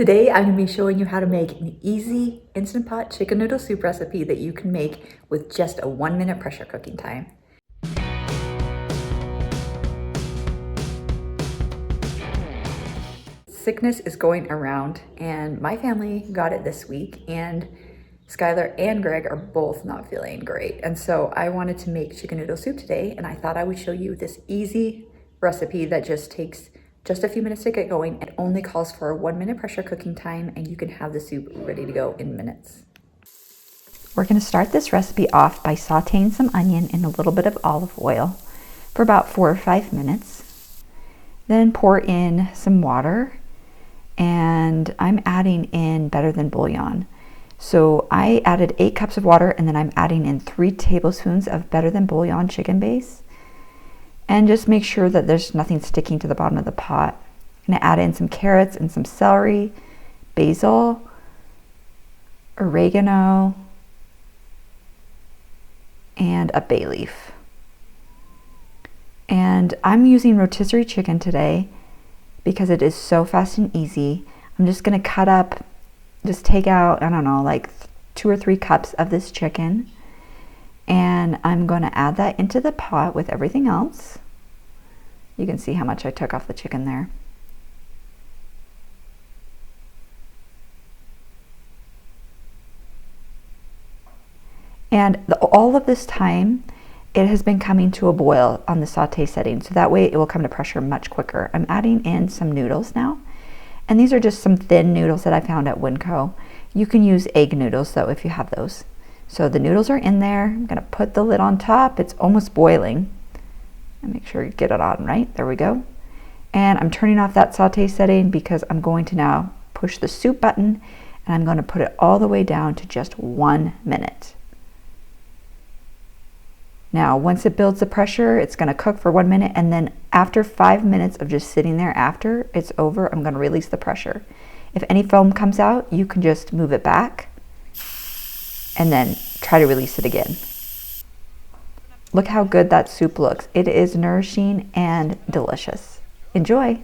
Today I'm going to be showing you how to make an easy Instant Pot chicken noodle soup recipe that you can make with just a 1-minute pressure cooking time. Sickness is going around and my family got it this week, and Skylar and Greg are both not feeling great. And so I wanted to make chicken noodle soup today, and I thought I would show you this easy recipe that just takes just a few minutes to get going. It only calls for a 1-minute pressure cooking time, and you can have the soup ready to go in minutes. We're going to start this recipe off by sauteing some onion in a little bit of olive oil for about 4 or 5 minutes. Then pour in some water, and I'm adding in better than bouillon. So I added 8 cups of water, and then I'm adding in 3 tablespoons of better than bouillon chicken base. And just make sure that there's nothing sticking to the bottom of the pot. I'm gonna add in some carrots and some celery, basil, oregano, and a bay leaf. And I'm using rotisserie chicken today because it is so fast and easy. I'm just gonna cut up, just take out, I don't know, like 2 or 3 cups of this chicken. And I'm going to add that into the pot with everything else. You can see how much I took off the chicken there. And all of this time, it has been coming to a boil on the saute setting, so that way it will come to pressure much quicker. I'm adding in some noodles now. And these are just some thin noodles that I found at Winco. You can use egg noodles though if you have those. So the noodles are in there. I'm gonna put the lid on top. It's almost boiling. And make sure you get it on right. There we go. And I'm turning off that saute setting because I'm going to now push the soup button, and I'm going to put it all the way down to just 1 minute. Now, once it builds the pressure, it's going to cook for 1 minute, and then after 5 minutes of just sitting there after it's over, I'm going to release the pressure. If any foam comes out, you can just move it back and then try to release it again. Look how good that soup looks. It is nourishing and delicious. Enjoy.